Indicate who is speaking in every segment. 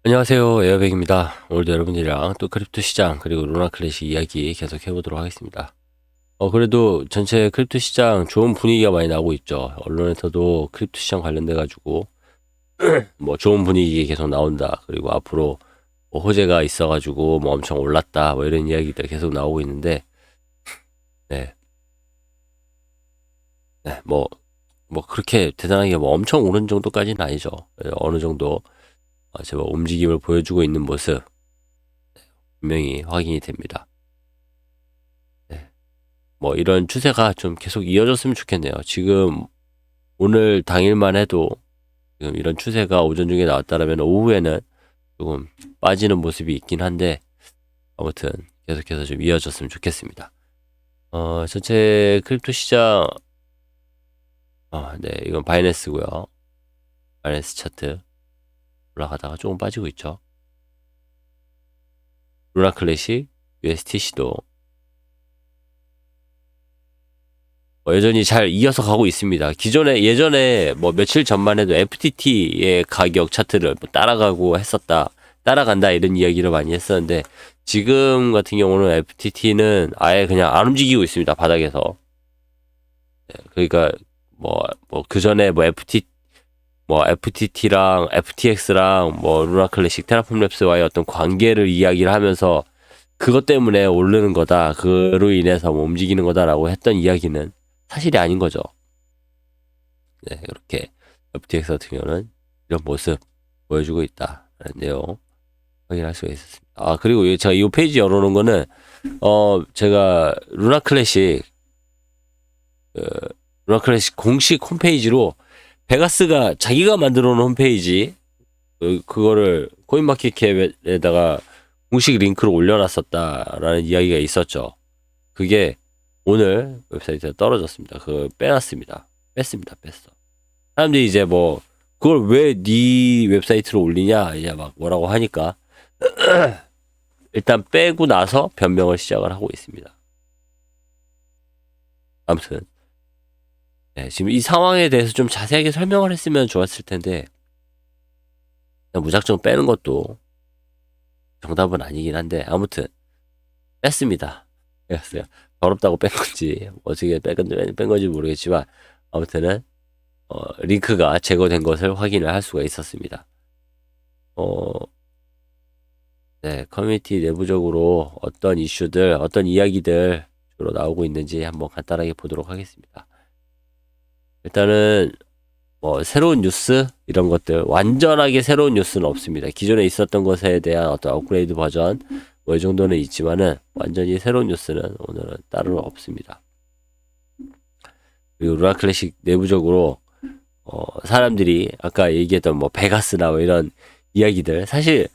Speaker 1: 안녕하세요. 에어백입니다. 오늘도 여러분들이랑 또 크립토 시장 그리고 루나 클래식 이야기 계속 해보도록 하겠습니다. 그래도 전체 크립토 시장 좋은 분위기가 많이 나고 있죠. 언론에서도 크립토 시장 관련돼가지고 뭐 좋은 분위기 계속 나온다. 그리고 앞으로 뭐 호재가 있어가지고 뭐 엄청 올랐다. 뭐 이런 이야기들 계속 나오고 있는데, 네, 네, 뭐 그렇게 대단하게 뭐 엄청 오른 정도까지는 아니죠. 어느 정도 제가 움직임을 보여주고 있는 모습 분명히 확인이 됩니다. 네. 뭐 이런 추세가 좀 계속 이어졌으면 좋겠네요. 지금 오늘 당일만 해도 지금 이런 추세가 오전 중에 나왔다라면 오후에는 조금 빠지는 모습이 있긴 한데 아무튼 계속해서 좀 이어졌으면 좋겠습니다. 전체 크립토 시장 네, 이건 바이낸스고요. 바이낸스 차트 올라가다가 조금 빠지고 있죠. 루나 클래식, USTC도 여전히 잘 이어서 가고 있습니다. 예전에 뭐 며칠 전만 해도 FTT의 가격 차트를 뭐 따라가고 했었다, 따라간다 이런 이야기를 많이 했었는데 지금 같은 경우는 FTT는 아예 그냥 안 움직이고 있습니다. 바닥에서. 네, 그러니까 그 전에 FTT랑 FTX랑 뭐 루나 클래식, 테라폼 랩스와의 어떤 관계를 이야기를 하면서 그것 때문에 오르는 거다, 그로 인해서 뭐 움직이는 거다라고 했던 이야기는 사실이 아닌 거죠. 네, 이렇게 FTX 같은 경우는 이런 모습 보여주고 있다라는 내용 확인할 수가 있었습니다. 그리고 제가 이 페이지 열어놓은 거는 제가 루나 클래식 공식 홈페이지로 베가스가 자기가 만들어 놓은 홈페이지 그거를 코인마켓캡에다가 공식 링크를 올려놨었다라는 이야기가 있었죠. 그게 오늘 웹사이트에 떨어졌습니다. 그거 뺐습니다. 뺐어. 사람들이 이제 뭐 그걸 왜 네 웹사이트로 올리냐 이제 막 뭐라고 하니까 일단 빼고 나서 변명을 시작을 하고 있습니다. 아무튼 네, 지금 이 상황에 대해서 좀 자세하게 설명을 했으면 좋았을 텐데 그냥 무작정 빼는 것도 정답은 아니긴 한데 아무튼 뺐습니다. 뺐어요. 더럽다고 뺀 건지 어떻게 뺀 건지 모르겠지만 아무튼은 링크가 제거된 것을 확인을 할 수가 있었습니다. 네, 커뮤니티 내부적으로 어떤 이슈들, 어떤 이야기들 주로 나오고 있는지 한번 간단하게 보도록 하겠습니다. 일단은 뭐 새로운 뉴스 이런 것들 완전하게 새로운 뉴스는 없습니다. 기존에 있었던 것에 대한 어떤 업그레이드 버전 뭐 이 정도는 있지만은 완전히 새로운 뉴스는 오늘은 따로 없습니다. 그리고 루나 클래식 내부적으로 사람들이 아까 얘기했던 뭐 베가스나 뭐 이런 이야기들 사실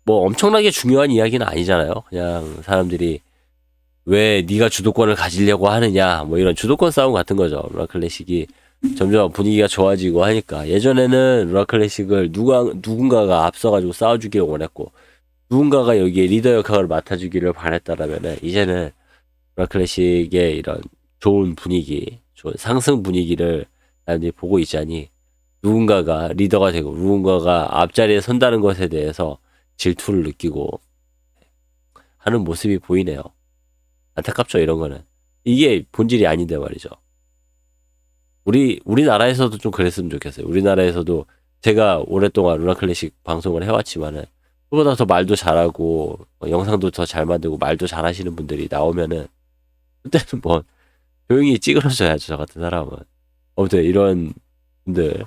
Speaker 1: 뭐 엄청나게 중요한 이야기는 아니잖아요. 그냥 사람들이 왜 네가 주도권을 가지려고 하느냐 뭐 이런 주도권 싸움 같은 거죠. 루나 클래식이 점점 분위기가 좋아지고 하니까 예전에는 루나 클래식을 누군가가 앞서가지고 싸워주기를 원했고 누군가가 여기에 리더 역할을 맡아주기를 바랬다라면은 이제는 루나 클래식의 이런 좋은 분위기, 좋은 상승 분위기를 사람들이 보고 있자니 누군가가 리더가 되고 누군가가 앞자리에 선다는 것에 대해서 질투를 느끼고 하는 모습이 보이네요. 안타깝죠, 이런 거는. 이게 본질이 아닌데 말이죠. 우리나라에서도 좀 그랬으면 좋겠어요. 우리나라에서도 제가 오랫동안 루나 클래식 방송을 해왔지만은 그보다 더 말도 잘하고 영상도 더 잘 만들고 말도 잘하시는 분들이 나오면은 그때는 뭐 조용히 찌그러져야죠, 저 같은 사람은. 아무튼 이런 분들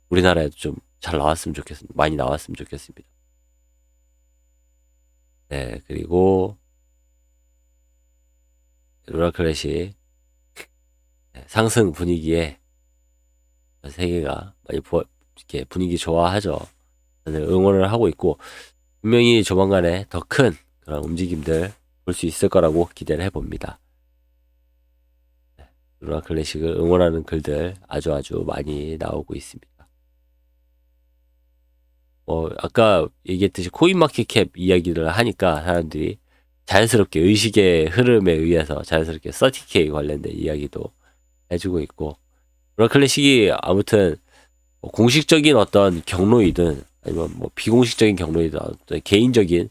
Speaker 1: 우리나라에도 좀 잘 나왔으면 좋겠습니다. 많이 나왔으면 좋겠습니다. 네, 그리고 루나 클래식 상승 분위기에 세계가 많이 이렇게 분위기 좋아하죠. 다들 응원을 하고 있고 분명히 조만간에 더 큰 그런 움직임들 볼 수 있을 거라고 기대를 해봅니다. 루나 클래식을 응원하는 글들 아주 많이 나오고 있습니다. 아까 얘기했듯이 코인마켓캡 이야기를 하니까 사람들이 자연스럽게 의식의 흐름에 의해서 자연스럽게 30K 관련된 이야기도 해주고 있고 루나 클래식이 아무튼 공식적인 어떤 경로이든 아니면 뭐 비공식적인 경로이든 어떤 개인적인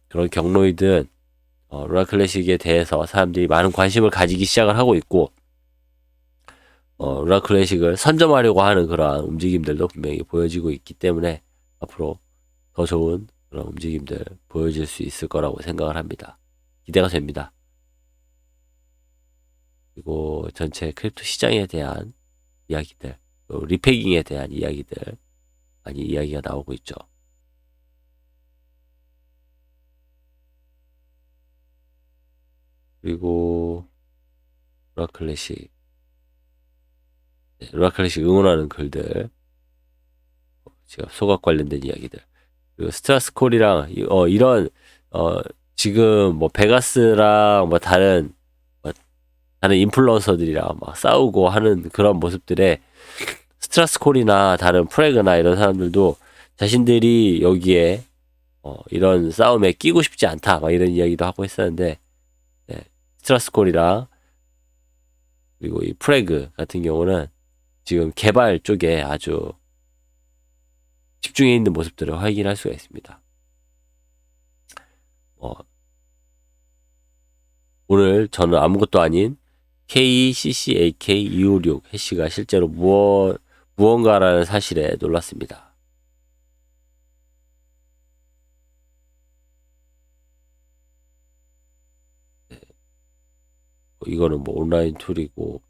Speaker 1: 그런 경로이든 루나 클래식에 대해서 사람들이 많은 관심을 가지기 시작을 하고 있고, 루나 클래식을 선점하려고 하는 그러한 움직임들도 분명히 보여지고 있기 때문에 앞으로 더 좋은 그런 움직임들 보여질 수 있을 거라고 생각을 합니다. 기대가 됩니다. 그리고 전체 크립토 시장에 대한 이야기들, 리패깅에 대한 이야기들 많이 이야기가 나오고 있죠. 그리고 루나 클래식, 루나 클래식 응원하는 글들, 제가 소각 관련된 이야기들, 그리고 스트라스콜이랑 이런 지금 뭐 베가스랑 뭐 다른 인플루언서들이랑 막 싸우고 하는 그런 모습들에 스트라스콜이나 다른 프레그나 이런 사람들도 자신들이 여기에 이런 싸움에 끼고 싶지 않다 막 이런 이야기도 하고 했었는데, 네, 스트라스콜이랑 그리고 이 프레그 같은 경우는 지금 개발 쪽에 아주 집중해 있는 모습들을 확인할 수가 있습니다. 오늘 저는 아무것도 아닌 KCCAK256 해시가 실제로 무언가라는 사실에 놀랐습니다. 네. 이거는 뭐 온라인 툴이고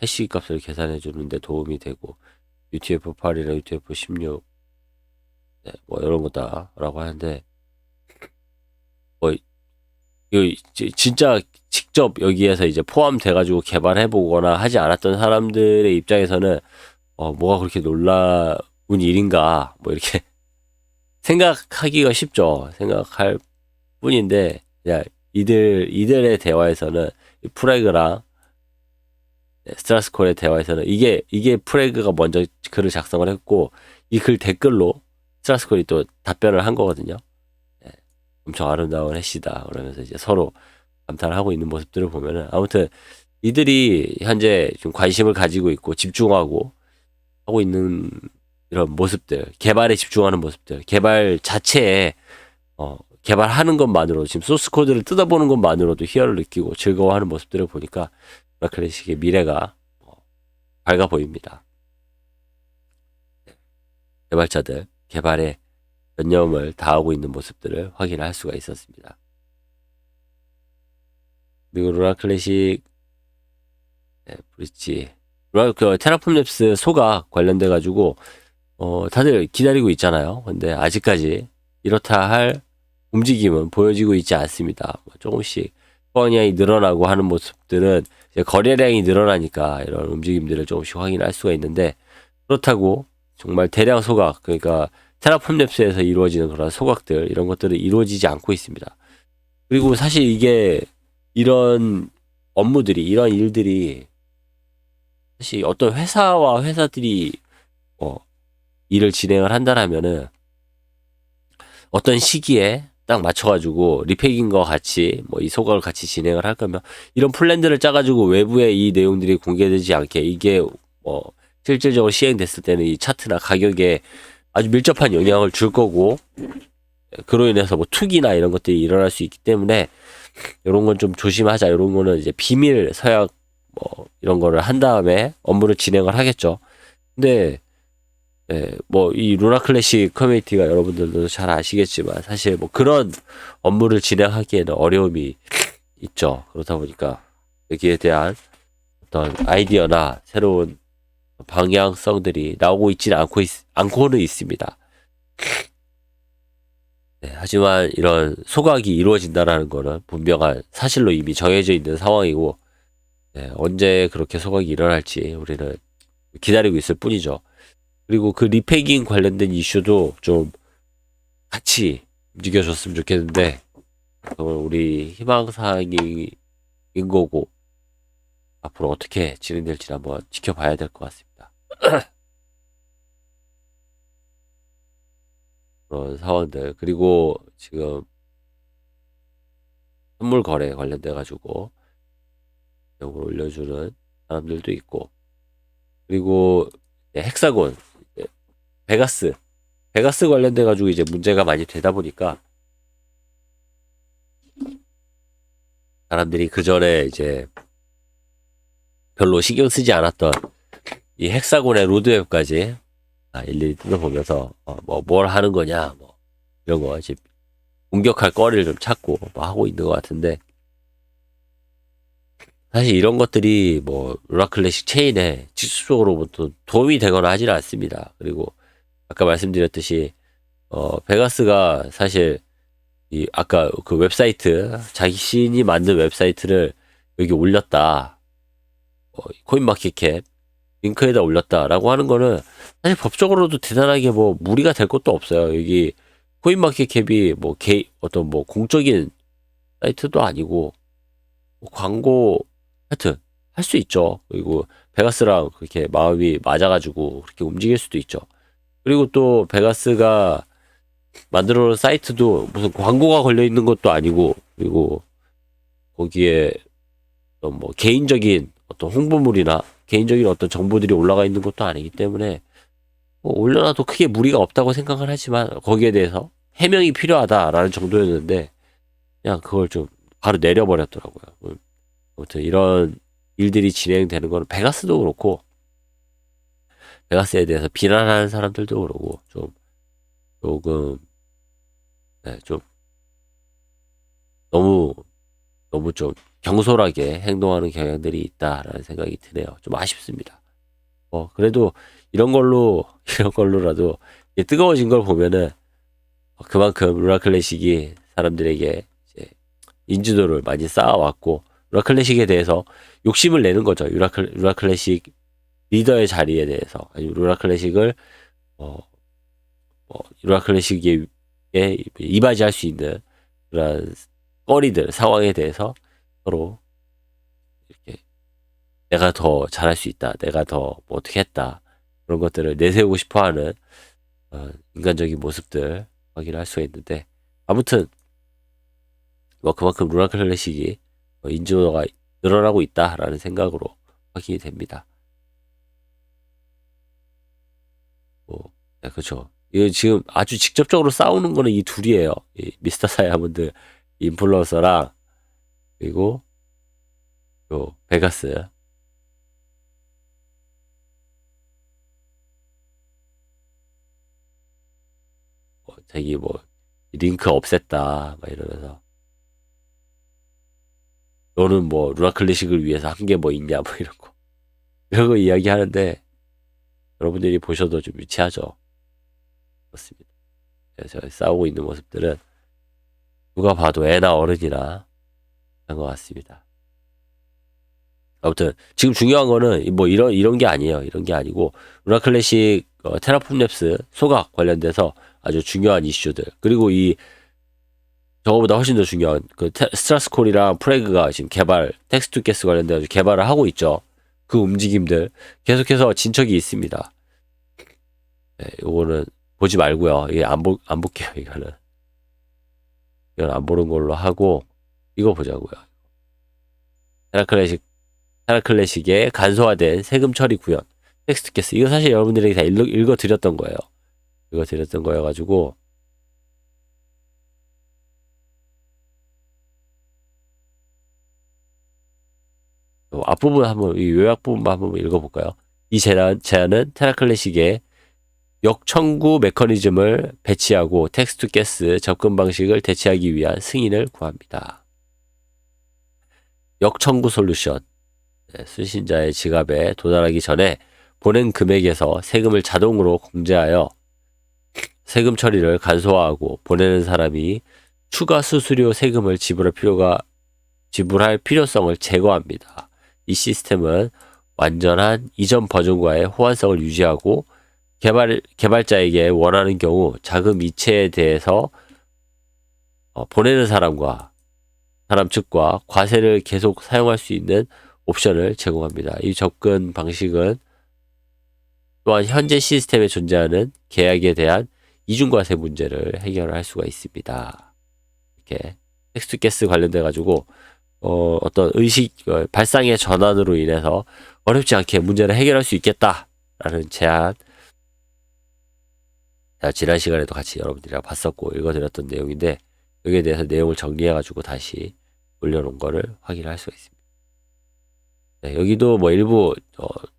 Speaker 1: 해시 값을 계산해 주는데 도움이 되고 UTF-8이나 UTF-16 네, 뭐 이런 거다라고 하는데, 뭐 이거 진짜 직접 여기에서 이제 포함돼가지고 개발해보거나 하지 않았던 사람들의 입장에서는 뭐가 그렇게 놀라운 일인가 뭐 이렇게 생각하기가 쉽죠. 생각할 뿐인데, 그냥 이들의 대화에서는 프레그랑 스트라스콜의 대화에서는 이게 프레그가 먼저 글을 작성을 했고, 이 글 댓글로 스트라스콜이 또 답변을 한 거거든요. 네, 엄청 아름다운 해시다 그러면서 이제 서로 감탄을 하고 있는 모습들을 보면은, 아무튼 이들이 현재 좀 관심을 가지고 있고 집중하고 하고 있는 이런 모습들, 개발에 집중하는 모습들, 개발 자체에 개발하는 것만으로 지금 소스 코드를 뜯어보는 것만으로도 희열을 느끼고 즐거워하는 모습들을 보니까 클래식의 미래가 밝아 보입니다. 개발자들 개발에 전념을 다하고 있는 모습들을 확인할 수가 있었습니다. 그리고 루나 클래식 브릿지 그 테라폼 랩스 소각 관련돼 가지고 다들 기다리고 있잖아요. 근데 아직까지 이렇다 할 움직임은 보여지고 있지 않습니다. 조금씩 소각량이 늘어나고 하는 모습들은 이제 거래량이 늘어나니까 이런 움직임들을 조금씩 확인할 수가 있는데, 그렇다고 정말 대량 소각, 그러니까 테라폼 랩스에서 이루어지는 그런 소각들 이런 것들은 이루어지지 않고 있습니다. 그리고 사실 이게 이런 업무들이, 이런 일들이 사실 어떤 회사와 회사들이 일을 진행을 한다라면은 어떤 시기에 딱 맞춰가지고 리팩인과 같이 뭐 이 소각을 같이 진행을 할 거면 이런 플랜들을 짜가지고 외부에 이 내용들이 공개되지 않게, 이게 뭐 실질적으로 시행됐을 때는 이 차트나 가격에 아주 밀접한 영향을 줄 거고, 그로 인해서 뭐 투기나 이런 것들이 일어날 수 있기 때문에 이런 건 좀 조심하자. 이런 거는 이제 비밀 서약 뭐 이런 거를 한 다음에 업무를 진행을 하겠죠. 근데 뭐 이 루나 클래식 커뮤니티가 여러분들도 잘 아시겠지만 사실 뭐 그런 업무를 진행하기에는 어려움이 있죠. 그렇다 보니까 여기에 대한 어떤 아이디어나 새로운 방향성들이 나오고 있지는 않고는 있습니다. 네, 하지만 이런 소각이 이루어진다라는 거는 분명한 사실로 이미 정해져 있는 상황이고, 언제 그렇게 소각이 일어날지 우리는 기다리고 있을 뿐이죠. 그리고 그 리패깅 관련된 이슈도 좀 같이 움직여줬으면 좋겠는데, 우리 희망사항인 거고 앞으로 어떻게 진행될지 한번 지켜봐야 될 것 같습니다. 그런 상황들, 그리고 지금 선물 거래 관련돼 가지고 내용을 올려주는 사람들도 있고, 그리고 헥사곤 베가스 관련돼 가지고 이제 문제가 많이 되다 보니까 사람들이 그 전에 이제 별로 신경 쓰지 않았던 이 헥사곤의 로드맵까지 일일이 뜯어보면서 뭘 하는 거냐 뭐 이런 거 이제 공격할 거리를 좀 찾고 뭐 하고 있는 것 같은데, 사실 이런 것들이 뭐 루나 클래식 체인에 직접적으로 도움이 되거나 하지는 않습니다. 그리고 아까 말씀드렸듯이 베가스가 사실 이 아까 그 웹사이트 자신이 만든 웹사이트를 여기 올렸다, 코인마켓캡 링크에다 올렸다라고 하는 거는 사실 법적으로도 대단하게 뭐 무리가 될 것도 없어요. 여기 코인마켓캡이 뭐 어떤 뭐 공적인 사이트도 아니고 뭐 광고 하여튼 할 수 있죠. 그리고 베가스랑 그렇게 마음이 맞아가지고 그렇게 움직일 수도 있죠. 그리고 또 베가스가 만들어 놓은 사이트도 무슨 광고가 걸려 있는 것도 아니고, 그리고 거기에 어떤 뭐 개인적인 어떤 홍보물이나 개인적인 어떤 정보들이 올라가 있는 것도 아니기 때문에 뭐 올려놔도 크게 무리가 없다고 생각을 하지만, 거기에 대해서 해명이 필요하다라는 정도였는데 그냥 그걸 좀 바로 내려버렸더라고요. 아무튼 이런 일들이 진행되는 거는 베가스도 그렇고, 베가스에 대해서 비난하는 사람들도 그러고 조금 좀 너무 좀 경솔하게 행동하는 경향들이 있다라는 생각이 드네요. 좀 아쉽습니다. 그래도 이런 걸로라도 뜨거워진 걸 보면은 그만큼 루나 클래식이 사람들에게 이제 인지도를 많이 쌓아왔고, 루나 클래식에 대해서 욕심을 내는 거죠. 루나 클래식 리더의 자리에 대해서, 아니면 루나 클래식을 루나 클래식에 이바지할 수 있는 그런 거리들, 상황에 대해서 서로 이렇게 내가 더 잘할 수 있다, 내가 더 뭐 어떻게 했다, 그런 것들을 내세우고 싶어하는 인간적인 모습들 확인할 수가 있는데, 아무튼 뭐 그만큼 루나 클래식이 인지도가 늘어나고 있다라는 생각으로 확인이 됩니다. 그렇죠. 이거 지금 아주 직접적으로 싸우는 거는 이 둘이에요. 이 미스터 다이아몬드 인플루언서랑 그리고 요 베가스. 자기 뭐 링크 없앴다 막 이러면서, 너는 뭐 루나 클래식을 위해서 한 게 뭐 있냐 뭐 이런 거 이야기하는데, 여러분들이 보셔도 좀 유치하죠. 그렇습니다. 그래서 싸우고 있는 모습들은 누가 봐도 애나 어른이나 한 것 같습니다. 아무튼 지금 중요한 거는 뭐 이런 게 아니에요. 이런 게 아니고 루나 클래식 테라폼 랩스 소각 관련돼서 아주 중요한 이슈들, 그리고 이 저거보다 훨씬 더 중요한 그 스트라스콜이랑 프레그가 지금 텍스트 가스 관련돼서 개발을 하고 있죠. 그 움직임들 계속해서 진척이 있습니다. 요거는 보지 말고요. 이게 안 볼게요. 이건 안 보는 걸로 하고 이거 보자고요. 테라클래식의 간소화된 세금 처리 구현 텍스트 가스, 이거 사실 여러분들에게 다 읽어드렸던 거예요. 읽어드렸던 거여가지고 앞부분 한번, 이 요약 부분만 한번 읽어볼까요? 이 제안은 테라클래식의 역청구 메커니즘을 배치하고 텍스트 가스 접근 방식을 대체하기 위한 승인을 구합니다. 역청구 솔루션. 수신자의 지갑에 도달하기 전에 보낸 금액에서 세금을 자동으로 공제하여 세금 처리를 간소화하고, 보내는 사람이 추가 수수료 세금을 지불할 필요성을 제거합니다. 이 시스템은 완전한 이전 버전과의 호환성을 유지하고, 개발자에게 원하는 경우 자금 이체에 대해서 보내는 사람 측과 과세를 계속 사용할 수 있는 옵션을 제공합니다. 이 접근 방식은 또한 현재 시스템에 존재하는 계약에 대한 이중과세 문제를 해결할 수가 있습니다. 이렇게 텍스트 가스 관련돼 가지고 어떤 발상의 전환으로 인해서 어렵지 않게 문제를 해결할 수 있겠다라는 제안 제가 지난 시간에도 같이 여러분들이랑 봤었고 읽어드렸던 내용인데 여기에 대해서 내용을 정리해가지고 다시 올려놓은 거를 확인할 수가 있습니다. 네, 여기도 뭐 일부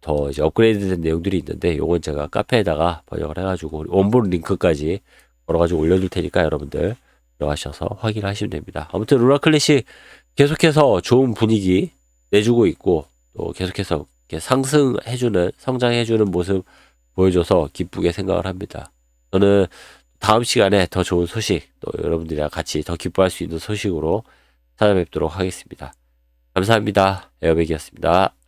Speaker 1: 더 이제 업그레이드된 내용들이 있는데 요건 제가 카페에다가 번역을 해가지고 원본 링크까지 걸어가지고 올려둘 테니까 여러분들 들어가셔서 확인하시면 됩니다. 아무튼 루나 클래식 계속해서 좋은 분위기 내주고 있고 또 계속해서 이렇게 상승해주는 성장해주는 모습 보여줘서 기쁘게 생각을 합니다. 저는 다음 시간에 더 좋은 소식 또 여러분들이랑 같이 더 기뻐할 수 있는 소식으로 찾아뵙도록 하겠습니다. 감사합니다. 에어백이었습니다.